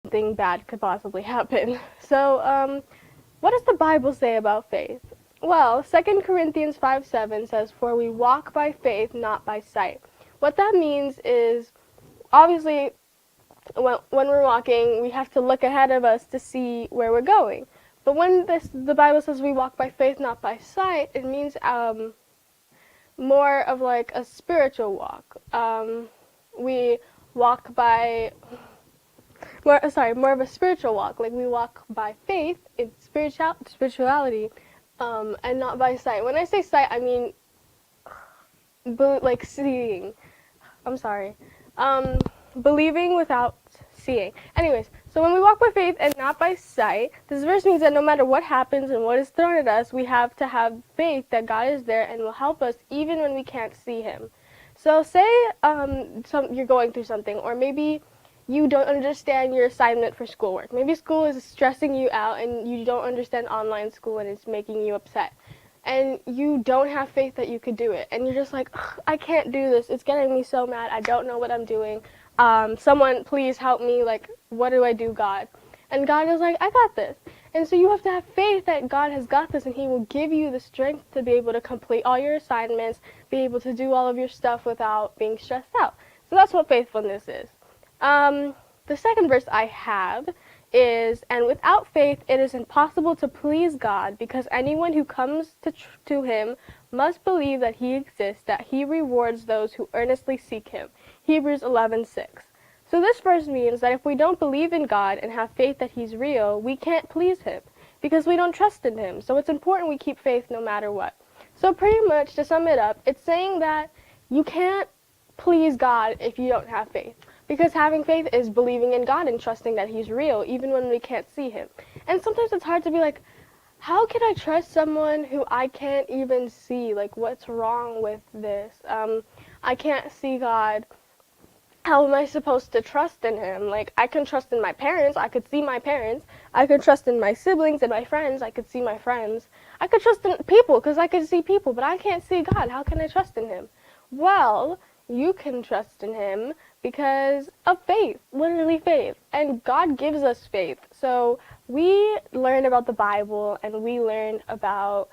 something bad could possibly happen. So, what does the Bible say about faith? Well, 2 Corinthians 5:7 says, "For we walk by faith, not by sight." What that means is, obviously, when we're walking, we have to look ahead of us to see where we're going. But when the Bible says we walk by faith, not by sight, it means more of like a spiritual walk. We walk by more of a spiritual walk. Like we walk by faith in spirituality, and not by sight. When I say sight, I mean like seeing. I'm sorry. Um, Believing without seeing. Anyways, so when we walk by faith and not by sight, this verse means that no matter what happens and what is thrown at us, we have to have faith that God is there and will help us even when we can't see Him. So say you're going through something, or maybe you don't understand your assignment for schoolwork. Maybe school is stressing you out and you don't understand online school and it's making you upset. And you don't have faith that you could do it. And you're just like, I can't do this. It's getting me so mad. I don't know what I'm doing. Someone please help me. Like, what do I do, God? And God is like, I got this. And so you have to have faith that God has got this and He will give you the strength to be able to complete all your assignments, be able to do all of your stuff without being stressed out. So that's what faithfulness is. The second verse I have is, "And without faith it is impossible to please God, because anyone who comes to Him must believe that He exists, that He rewards those who earnestly seek Him." Hebrews 11:6. So this verse means that if we don't believe in God and have faith that He's real, we can't please Him because we don't trust in Him. So it's important we keep faith no matter what. So pretty much, to sum it up, it's saying that you can't please God if you don't have faith. Because having faith is believing in God and trusting that He's real, even when we can't see Him. And sometimes it's hard to be like, how can I trust someone who I can't even see? Like, what's wrong with this? I can't see God. How am I supposed to trust in Him? Like, I can trust in my parents. I could see my parents. I could trust in my siblings and my friends. I could see my friends. I could trust in people because I could see people, but I can't see God. How can I trust in Him? Well, you can trust in Him because of faith, literally faith. And God gives us faith. So we learned about the Bible and we learned about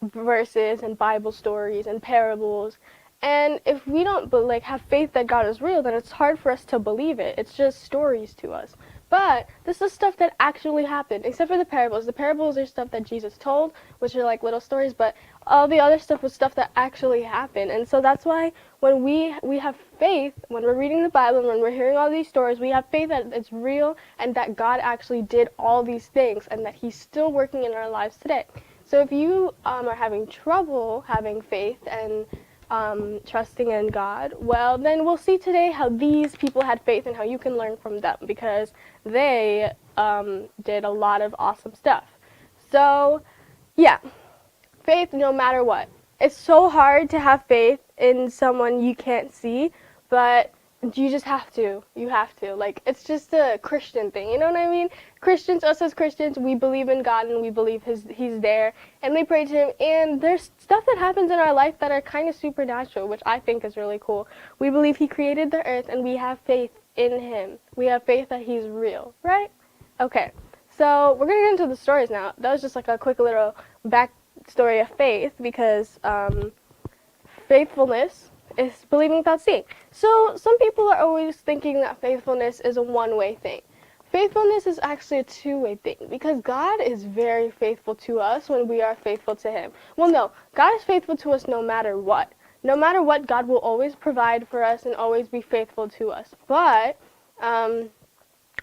verses and Bible stories and parables. And if we don't have faith that God is real, then it's hard for us to believe it. It's just stories to us. But this is stuff that actually happened, except for the parables. The parables are stuff that Jesus told, which are like little stories, but all the other stuff was stuff that actually happened. And so that's why when we have faith, when we're reading the Bible and when we're hearing all these stories, we have faith that it's real and that God actually did all these things and that He's still working in our lives today. So if you are having trouble having faith and trusting in God, well, then we'll see today how these people had faith and how you can learn from them because they did a lot of awesome stuff. So, yeah, faith no matter what. It's so hard to have faith in someone you can't see, but you just have to. You have to. Like, it's just a Christian thing. You know what I mean? Christians, us as Christians, we believe in God and we believe He's there and we pray to Him. And there's stuff that happens in our life that are kind of supernatural, which I think is really cool. We believe He created the earth and we have faith in Him. We have faith that He's real, right? Okay. So we're going to get into the stories now. That was just like a quick little backstory of faith because faithfulness is believing without seeing. So some people are always thinking that faithfulness is a one-way thing. Faithfulness is actually a two-way thing because God is very faithful to us when we are faithful to Him. Well, no, God is faithful to us no matter what. No matter what, God will always provide for us and always be faithful to us. But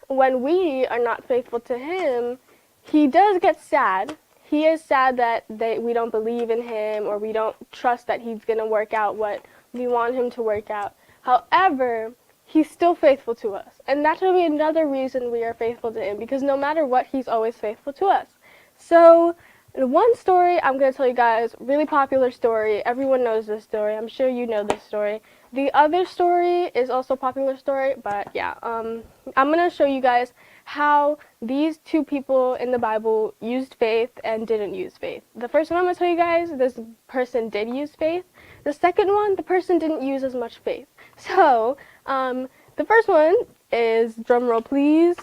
when we are not faithful to Him, He does get sad. He is sad that we don't believe in Him or we don't trust that He's going to work out what we want Him to work out. However, He's still faithful to us. And that will be another reason we are faithful to Him, because no matter what, He's always faithful to us. So, one story I'm going to tell you guys, really popular story. Everyone knows this story. I'm sure you know this story. The other story is also a popular story, but yeah, I'm going to show you guys how these two people in the Bible used faith and didn't use faith. The first one I'm going to tell you guys, this person did use faith. The second one, the person didn't use as much faith. So, the first one, is, drumroll please,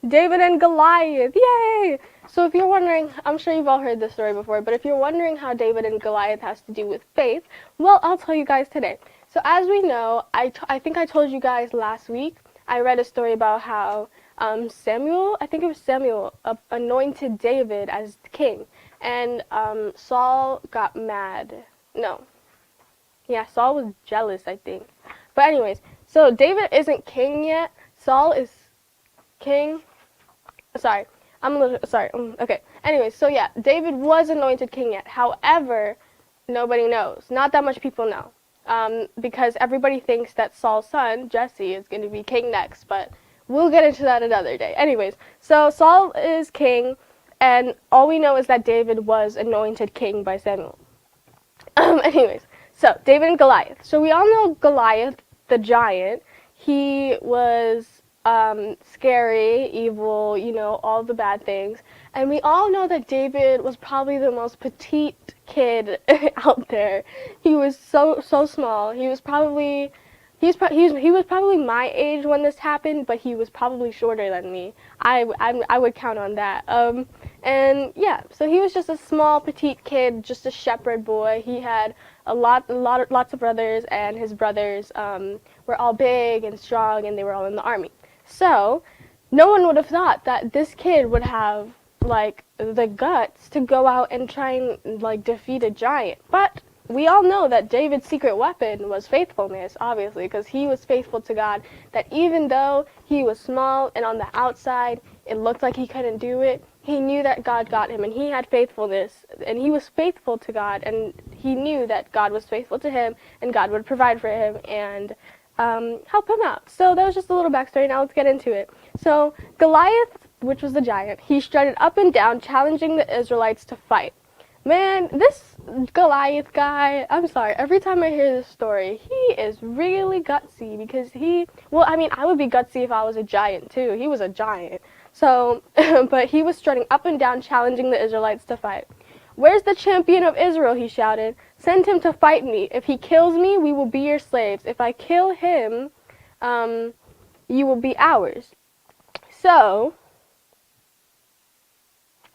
David and Goliath. Yay! So if you're wondering, I'm sure you've all heard this story before, but if you're wondering how David and Goliath has to do with faith, well, I'll tell you guys today. So as we know, I think I told you guys last week, I read a story about how Samuel, I think it was Samuel, anointed David as king, and Saul got mad. No. Yeah, Saul was jealous, I think. But anyways, so David isn't king yet. Saul is king. Sorry. I'm a little, sorry. Okay. Anyways, so yeah, David was anointed king yet. However, nobody knows. Not that much people know. Because everybody thinks that Saul's son, Jesse, is going to be king next. But we'll get into that another day. Anyways, so Saul is king, and all we know is that David was anointed king by Samuel. Anyways, so David and Goliath. So we all know Goliath, the giant. He was scary, evil, you know, all the bad things. And we all know that David was probably the most petite kid out there. He was so small. He was probably my age when this happened, but he was probably shorter than me. I would count on that. And yeah, so he was just a small petite kid, just a shepherd boy. He had lots of brothers, and his brothers were all big and strong, and they were all in the army. So no one would have thought that this kid would have like the guts to go out and try and like defeat a giant. But we all know that David's secret weapon was faithfulness, obviously, because he was faithful to God, that even though he was small and on the outside it looked like he couldn't do it, he knew that God got him, and he had faithfulness, and he was faithful to God, and he knew that God was faithful to him, and God would provide for him and help him out. So that was just a little backstory. Now let's get into it. So Goliath, which was the giant, he strutted up and down, challenging the Israelites to fight. Man, this Goliath guy, I'm sorry, every time I hear this story, he is really gutsy, because I would be gutsy if I was a giant too. He was a giant. So, but he was strutting up and down, challenging the Israelites to fight. "Where's the champion of Israel?" he shouted. "Send him to fight me. If he kills me, we will be your slaves. If I kill him, you will be ours." So,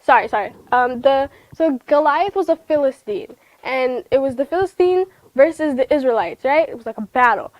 sorry. So Goliath was a Philistine, and it was the Philistine versus the Israelites, right? It was like a battle.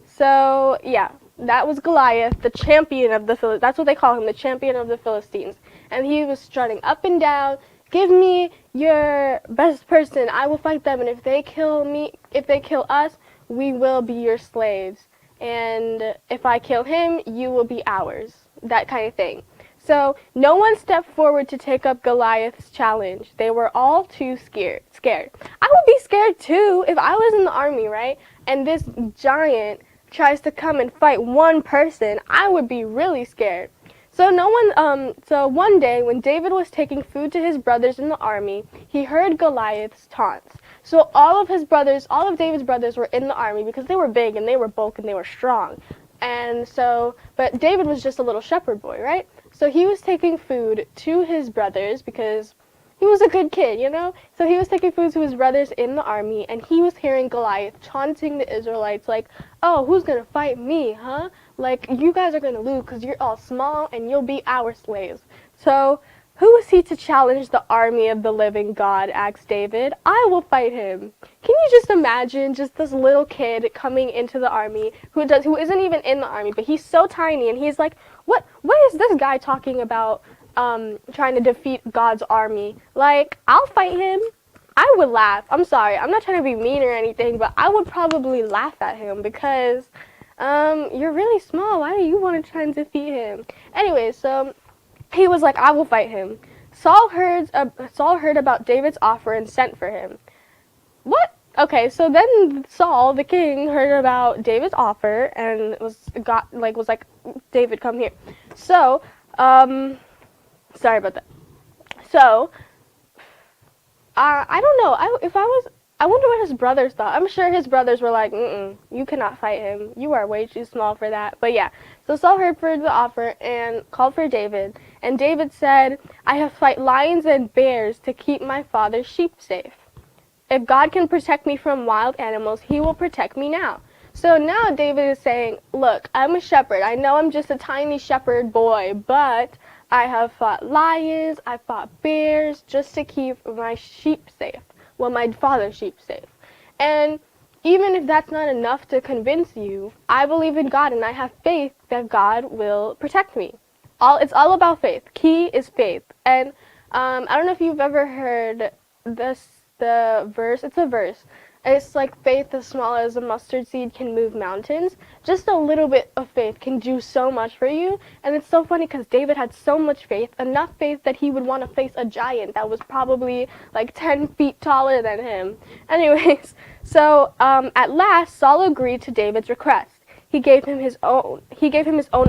So yeah, that was Goliath, the champion of the Philistines. That's what they call him, the champion of the Philistines. And he was strutting up and down. "Give me your best person. I will fight them. And if they kill us, we will be your slaves. And if I kill him, you will be ours." That kind of thing. So no one stepped forward to take up Goliath's challenge. They were all too scared. I would be scared too if I was in the army, right? And this giant tries to come and fight one person. I would be really scared. So one day when David was taking food to his brothers in the army, he heard Goliath's taunts. So all of David's brothers were in the army because they were big and they were bulky and they were strong. But David was just a little shepherd boy, right? So he was taking food to his brothers because he was a good kid, you know? So he was taking food to his brothers in the army, and he was hearing Goliath taunting the Israelites like, "Oh, who's gonna fight me, huh? Like, you guys are gonna lose because you're all small and you'll be our slaves." So who is he to challenge the army of the living God, asked David. "I will fight him." Can you just imagine just this little kid coming into the army who isn't even in the army, but he's so tiny, and he's like, what is this guy talking about? Trying to defeat God's army. Like, I'll fight him. I would laugh. I'm sorry. I'm not trying to be mean or anything, but I would probably laugh at him because you're really small. Why do you want to try and defeat him? Anyway, so he was like, "I will fight him." Saul heard about David's offer and sent for him. What? Okay, so then Saul, the king, heard about David's offer and was like, "David, come here." So, sorry about that. So, I don't know. I wonder what his brothers thought. I'm sure his brothers were like, "You cannot fight him. You are way too small for that." But yeah, so Saul heard for the offer and called for David. And David said, "I have fought lions and bears to keep my father's sheep safe. If God can protect me from wild animals, he will protect me now." So now David is saying, look, I'm a shepherd. I know I'm just a tiny shepherd boy, but I have fought lions, I fought bears just to keep my sheep safe. Well, my father's sheep safe. And even if that's not enough to convince you, I believe in God and I have faith that God will protect me. It's all about faith. Key is faith. And I don't know if you've ever heard the verse. It's a verse. It's like faith as small as a mustard seed can move mountains. Just a little bit of faith can do so much for you. And it's so funny because David had so much faith, enough faith that he would want to face a giant that was probably like 10 feet taller than him. Anyways, so at last Saul agreed to David's request. He gave him his own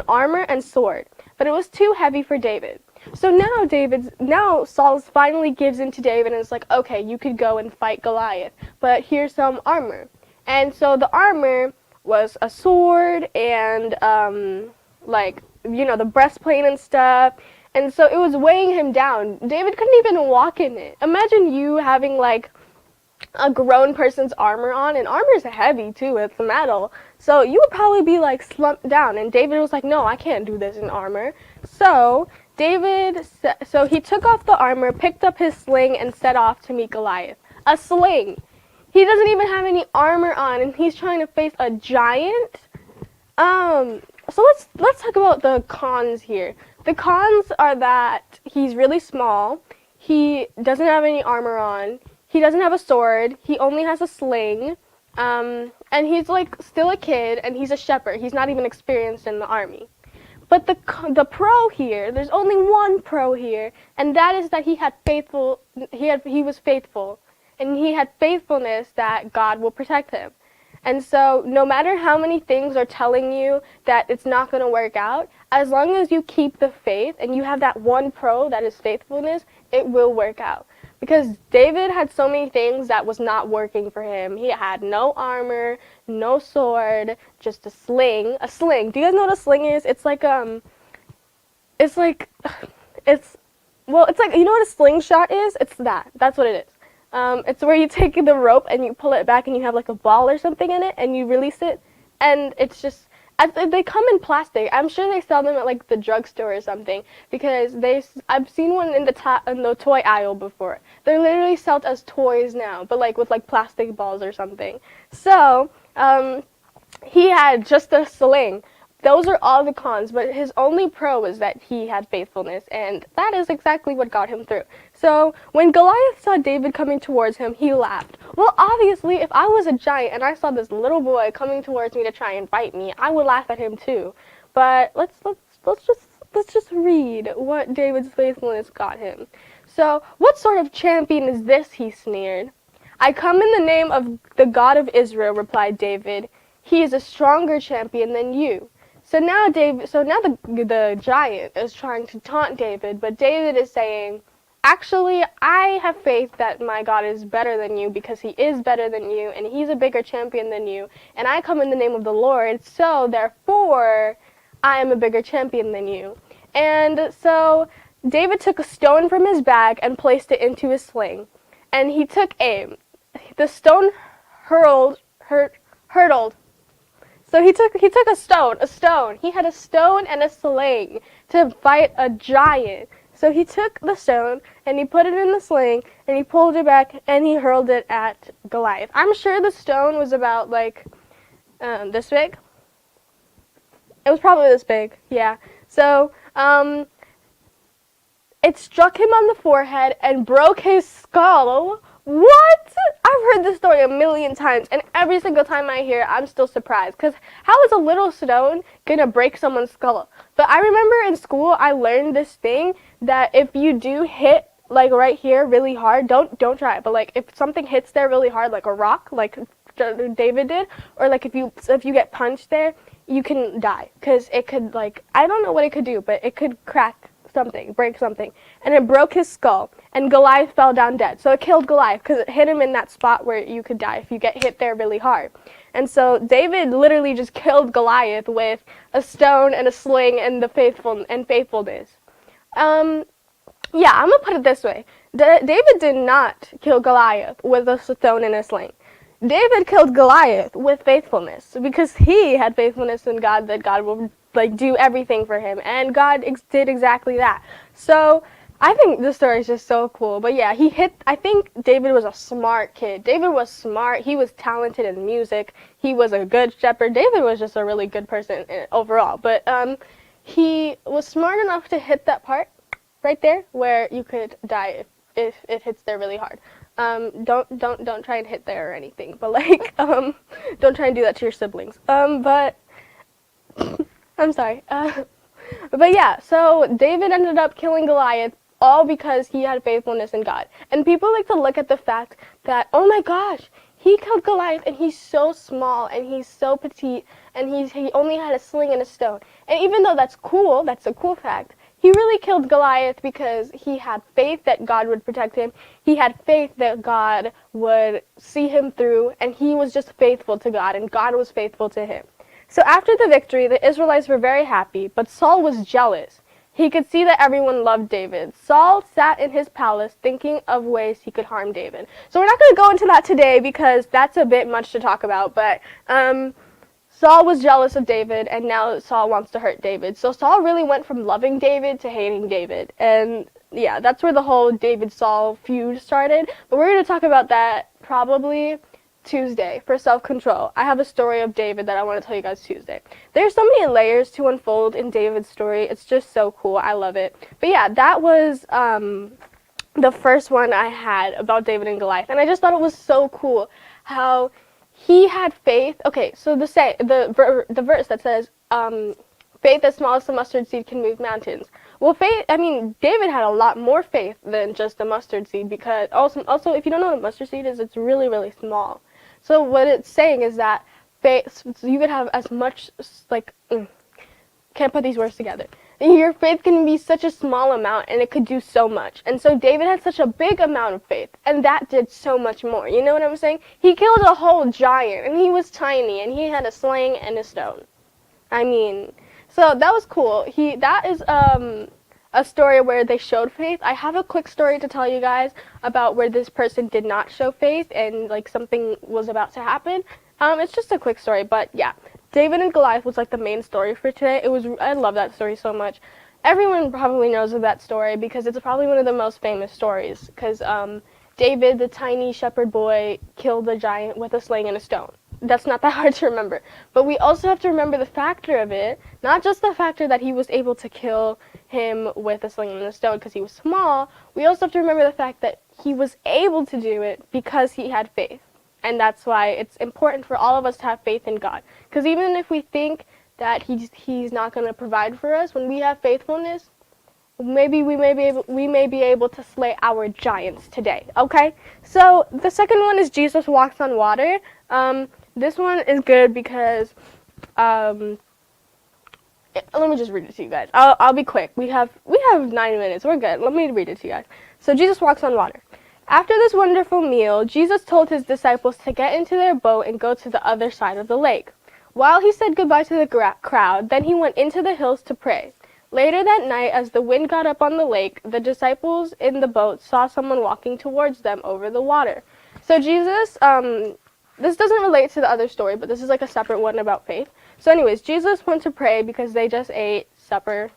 armor and sword, but it was too heavy for David. So now Saul finally gives in to David and is like, okay, you could go and fight Goliath, but here's some armor. And so the armor was a sword and the breastplate and stuff. And so it was weighing him down. David couldn't even walk in it. Imagine you having like a grown person's armor on, and armor is heavy too, it's metal. So you would probably be like slumped down, and David was like, no, I can't do this in armor. So he took off the armor, picked up his sling, and set off to meet Goliath. A sling! He doesn't even have any armor on, and he's trying to face a giant? So let's talk about the cons here. The cons are that he's really small, he doesn't have any armor on, he doesn't have a sword, he only has a sling, and he's like still a kid, and he's a shepherd. He's not even experienced in the army. But the pro here, there's only one pro here, and that is that he was faithful, and he had faithfulness that God will protect him. And so no matter how many things are telling you that it's not going to work out, as long as you keep the faith and you have that one pro that is faithfulness, it will work out. Because David had so many things that was not working for him. He had no armor, no sword, just a sling. A sling. Do you guys know what a sling is? It's like, you know what a slingshot is? It's that. That's what it is. It's where you take the rope and you pull it back and you have like a ball or something in it and you release it. And it's just, they come in plastic. I'm sure they sell them at like the drugstore or something because I've seen one in the toy aisle before. They're literally sold as toys now, but like with like plastic balls or something. So he had just a sling. Those are all the cons, but his only pro was that he had faithfulness, and that is exactly what got him through. So when Goliath saw David coming towards him, he laughed. Well, obviously, if I was a giant and I saw this little boy coming towards me to try and fight me, I would laugh at him too. But let's just read what David's faithfulness got him. So, what sort of champion is this? He sneered. I come in the name of the God of Israel, replied David. He is a stronger champion than you. So now the giant is trying to taunt David, but David is saying, actually, I have faith that my God is better than you because he is better than you and he's a bigger champion than you, and I come in the name of the Lord, so therefore I am a bigger champion than you. And so David took a stone from his bag and placed it into his sling, and he took aim. The stone hurtled. So he took a stone. He had a stone and a sling to fight a giant. So he took the stone and he put it in the sling and he pulled it back and he hurled it at Goliath. I'm sure the stone was about like this big. It was probably this big, yeah. So it struck him on the forehead and broke his skull. What? I've heard this story a million times, and every single time I hear it, I'm still surprised. Because how is a little stone gonna break someone's skull? But I remember in school, I learned this thing that if you do hit, like right here, really hard, don't try it. But like if something hits there really hard, like a rock, like David did, or like if you get punched there, you can die. Because it could like, I don't know what it could do, but it could crack something, break something, and it broke his skull, and Goliath fell down dead. So it killed Goliath because it hit him in that spot where you could die if you get hit there really hard. And so David literally just killed Goliath with a stone and a sling and faithfulness. Yeah, I'm gonna put it this way: David did not kill Goliath with a stone and a sling. David killed Goliath with faithfulness because he had faithfulness in God that God would like do everything for him, and God did exactly that. So I think this story is just so cool. But yeah, I think David was a smart kid. David was smart. He was talented in music. He was a good shepherd. David was just a really good person overall. But he was smart enough to hit that part right there where you could die if it hits there really hard. Don't try and hit there or anything. But like don't try and do that to your siblings. But I'm sorry. But yeah, so David ended up killing Goliath all because he had faithfulness in God. And people like to look at the fact that, oh my gosh, he killed Goliath and he's so small and he's so petite and he only had a sling and a stone. And even though that's cool, that's a cool fact, he really killed Goliath because he had faith that God would protect him. He had faith that God would see him through, and he was just faithful to God, and God was faithful to him. So after the victory, the Israelites were very happy, but Saul was jealous. He could see that everyone loved David. Saul sat in his palace thinking of ways he could harm David. So we're not going to go into that today because that's a bit much to talk about, but Saul was jealous of David, and now Saul wants to hurt David. So Saul really went from loving David to hating David. And yeah, that's where the whole David-Saul feud started. But we're going to talk about that probably Tuesday for self-control. I have a story of David that I want to tell you guys Tuesday. There's so many layers to unfold in David's story. It's just so cool. I love it. But yeah, that was the first one I had about David and Goliath. And I just thought it was so cool how he had faith. Okay, so the verse that says, faith as small as the mustard seed can move mountains. Well, David had a lot more faith than just a mustard seed, because also if you don't know what a mustard seed is, it's really, really small. So what it's saying is that faith, so you could have as much, can't put these words together. Your faith can be such a small amount, and it could do so much. And so David had such a big amount of faith, and that did so much more. You know what I'm saying? He killed a whole giant, and he was tiny, and he had a sling and a stone. So that was cool. That is a story where they showed faith. I have a quick story to tell you guys about where this person did not show faith and like something was about to happen. It's just a quick story, but yeah. David and Goliath was like the main story for today. I love that story so much. Everyone probably knows of that story because it's probably one of the most famous stories, because David, the tiny shepherd boy, killed the giant with a sling and a stone. That's not that hard to remember. But we also have to remember the factor of it, not just the factor that he was able to kill him with a sling and a stone because he was small. We also have to remember the fact that he was able to do it because he had faith. And that's why it's important for all of us to have faith in God. Because even if we think that he's not going to provide for us, when we have faithfulness, maybe we may be able to slay our giants today. Okay? So the second one is Jesus walks on water. This one is good because let me just read it to you guys. I'll be quick. We have 9 minutes. We're good. Let me read it to you guys. So Jesus walks on water. After this wonderful meal, Jesus told his disciples to get into their boat and go to the other side of the lake. While he said goodbye to the crowd, then he went into the hills to pray. Later that night, as the wind got up on the lake, the disciples in the boat saw someone walking towards them over the water. So Jesus, this doesn't relate to the other story, but this is like a separate one about faith. So anyways, Jesus went to pray because they just ate supper.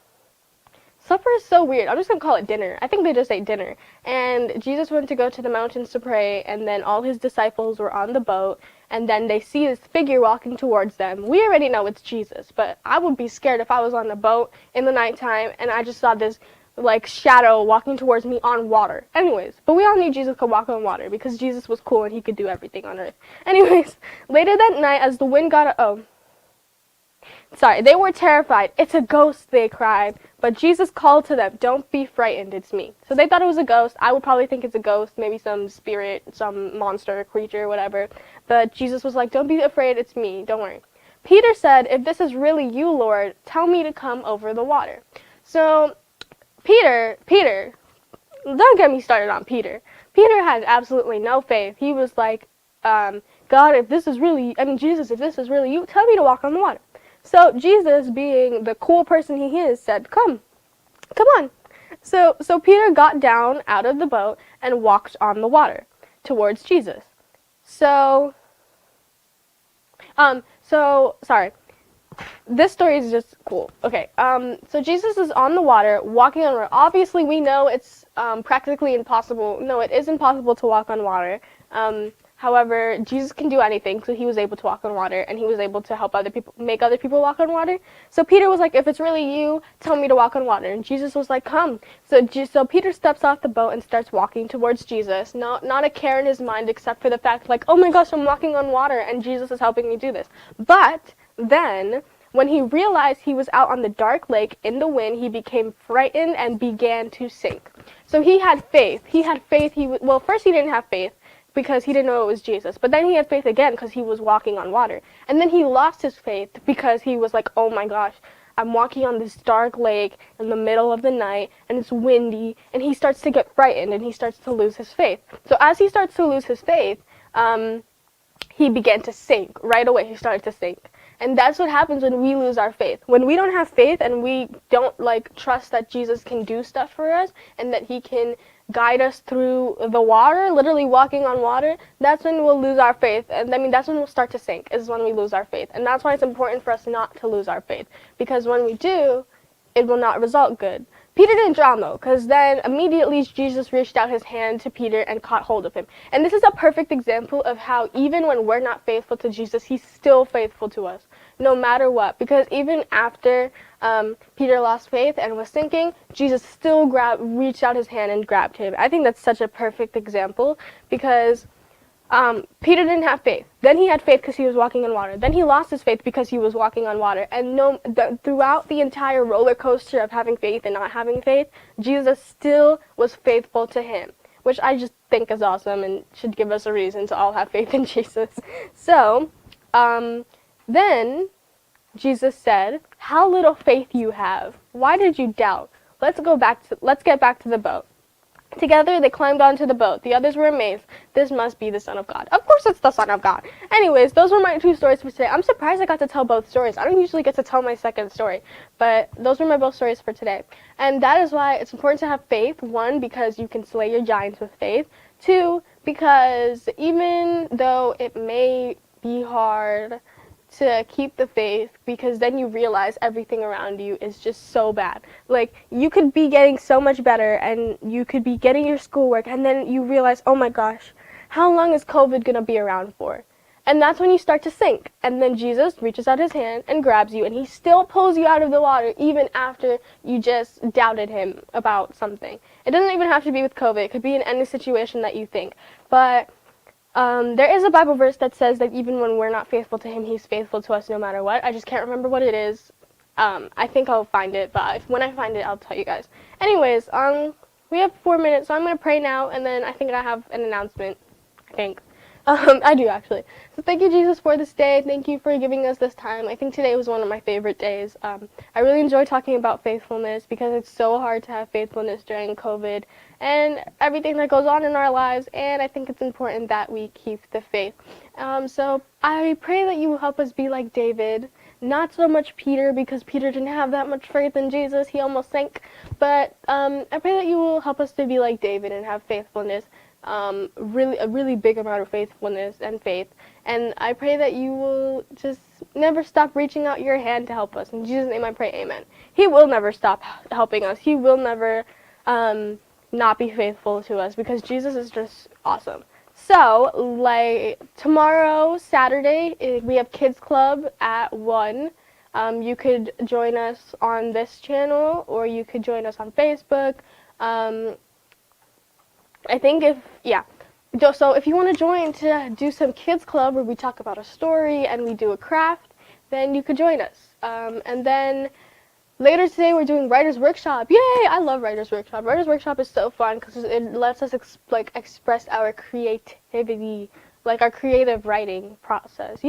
Supper is so weird. I'm just going to call it dinner. I think they just ate dinner. And Jesus went to go to the mountains to pray, and then all his disciples were on the boat, and then they see this figure walking towards them. We already know it's Jesus, but I would be scared if I was on a boat in the nighttime, and I just saw this like shadow walking towards me on water. Anyways, but we all knew Jesus could walk on water because Jesus was cool and he could do everything on earth. Anyways, later that night as the wind got they were terrified. It's a ghost, they cried. But Jesus called to them, don't be frightened, it's me. So they thought it was a ghost. I would probably think it's a ghost, maybe some spirit, some monster, creature, whatever. But Jesus was like, don't be afraid, it's me, don't worry. Peter said, if this is really you, Lord, tell me to come over the water. So Peter, don't get me started on Peter. Peter had absolutely no faith. He was like, God, if this is really, Jesus, if this is really you, tell me to walk on the water. So Jesus, being the cool person he is, said, come on. So Peter got down out of the boat and walked on the water towards Jesus. So Sorry. This story is just cool. Okay, so Jesus is on the water, walking on water. Obviously, we know it's practically impossible. No, it is impossible to walk on water. However, Jesus can do anything, so he was able to walk on water, and he was able to help other people, make other people walk on water. So Peter was like, if it's really you, tell me to walk on water. And Jesus was like, come. So Peter steps off the boat and starts walking towards Jesus. Not a care in his mind except for the fact, like, oh my gosh, I'm walking on water, and Jesus is helping me do this. But then, when he realized he was out on the dark lake in the wind, he became frightened and began to sink. So he had faith. Well, first he didn't have faith because he didn't know it was Jesus. But then he had faith again because he was walking on water. And then he lost his faith because he was like, oh my gosh, I'm walking on this dark lake in the middle of the night and it's windy. And he starts to get frightened and he starts to lose his faith. So as he starts to lose his faith, he began to sink. Right away, he started to sink. And that's what happens when we lose our faith. When we don't have faith and we don't trust that Jesus can do stuff for us and that he can guide us through the water, literally walking on water, that's when we'll lose our faith. And that's when we'll start to sink, is when we lose our faith. And that's why it's important for us not to lose our faith. Because when we do, it will not result good. Peter didn't drown though, because then immediately Jesus reached out his hand to Peter and caught hold of him. And this is a perfect example of how even when we're not faithful to Jesus, he's still faithful to us, no matter what. Because even after Peter lost faith and was sinking, Jesus still reached out his hand and grabbed him. I think that's such a perfect example because Peter didn't have faith. Then he had faith because he was walking on water. Then he lost his faith because he was walking on water. And throughout the entire roller coaster of having faith and not having faith, Jesus still was faithful to him, which I just think is awesome and should give us a reason to all have faith in Jesus. So, then Jesus said, "How little faith you have! Why did you doubt? Let's get back to the boat." Together, they climbed onto the boat. The others were amazed. This must be the Son of God. Of course it's the Son of God. Anyways, those were my 2 stories for today. I'm surprised I got to tell both stories. I don't usually get to tell my second story, but those were my both stories for today. And that is why it's important to have faith. 1, because you can slay your giants with faith. 2, because even though it may be hard to keep the faith, because then you realize everything around you is just so bad. You could be getting so much better and you could be getting your schoolwork and then you realize, oh my gosh, how long is COVID gonna be around for? And that's when you start to sink. And then Jesus reaches out his hand and grabs you and he still pulls you out of the water even after you just doubted him about something. It doesn't even have to be with COVID. It could be in any situation that you think. But there is a Bible verse that says that even when we're not faithful to him, he's faithful to us no matter what. I just can't remember what it is. I think I'll find it, but when I find it, I'll tell you guys. Anyways, we have 4 minutes, so I'm going to pray now, and then I think I have an announcement, I think. I do, actually. So thank you, Jesus, for this day. Thank you for giving us this time. I think today was one of my favorite days. I really enjoy talking about faithfulness because it's so hard to have faithfulness during COVID and everything that goes on in our lives, and I think it's important that we keep the faith. So I pray that you will help us be like David, not so much Peter, because Peter didn't have that much faith in Jesus. He almost sank. But I pray that you will help us to be like David and have faithfulness. A really big amount of faithfulness and faith, and I pray that you will just never stop reaching out your hand to help us. In Jesus' name I pray, amen. He will never stop helping us. He will never not be faithful to us because Jesus is just awesome. So, tomorrow, Saturday, we have Kids Club at 1. You could join us on this channel, or you could join us on Facebook. So if you want to join to do some kids club where we talk about a story and we do a craft, then you could join us. And then later today we're doing Writer's Workshop. Yay! I love Writer's Workshop. Writer's Workshop is so fun because it lets us express our creativity, our creative writing process,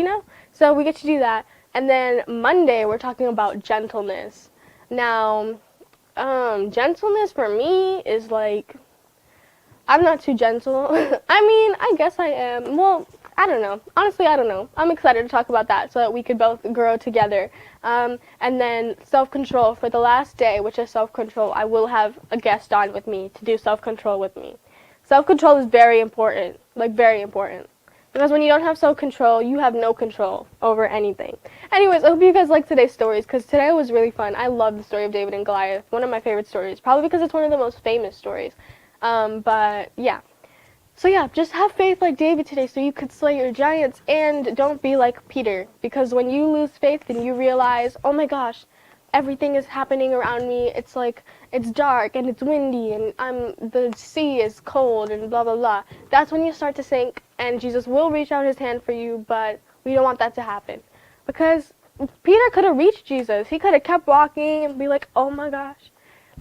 So we get to do that. And then Monday we're talking about gentleness. Now, gentleness for me is I'm not too gentle. I guess I am. Well, I don't know. Honestly, I don't know. I'm excited to talk about that so that we could both grow together. And then self-control for the last day, which is self-control. I will have a guest on with me to do self-control with me. Self-control is very important. Very important. Because when you don't have self-control, you have no control over anything. Anyways, I hope you guys liked today's stories, because today was really fun. I love the story of David and Goliath. One of my favorite stories, probably because it's one of the most famous stories. But yeah. So yeah, just have faith like David today so you could slay your giants, and don't be like Peter, because when you lose faith and you realize, oh my gosh, everything is happening around me, it's like, it's dark and it's windy and the sea is cold and blah blah blah, that's when you start to sink, and Jesus will reach out his hand for you, but we don't want that to happen. Because Peter could have reached Jesus. He could have kept walking and be like, oh my gosh.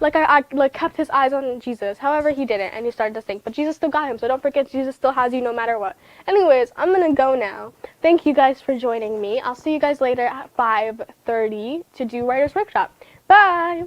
I kept his eyes on Jesus. However, he didn't, and he started to sink. But Jesus still got him, so don't forget, Jesus still has you no matter what. Anyways, I'm gonna go now. Thank you guys for joining me. I'll see you guys later at 5:30 to do Writer's Workshop. Bye!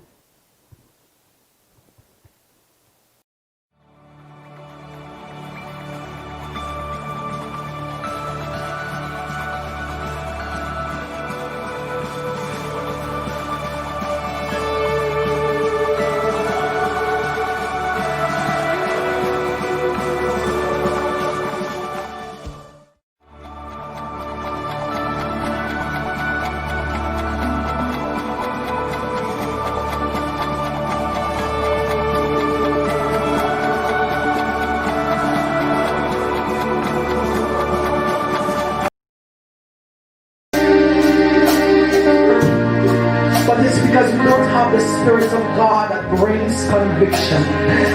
Because we don't have the Spirit of God that brings conviction.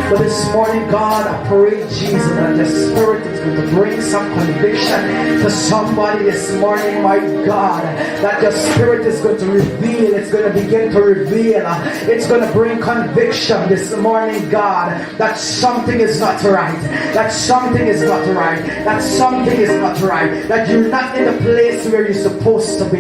But this morning, God, I pray, Jesus, that the Spirit is going to bring some conviction to somebody this morning, my God. That the Spirit is going to reveal, it's going to begin to reveal, it's going to bring conviction this morning, God, that something is not right, that something is not right, that something is not right, that you're not in the place where you're supposed to be,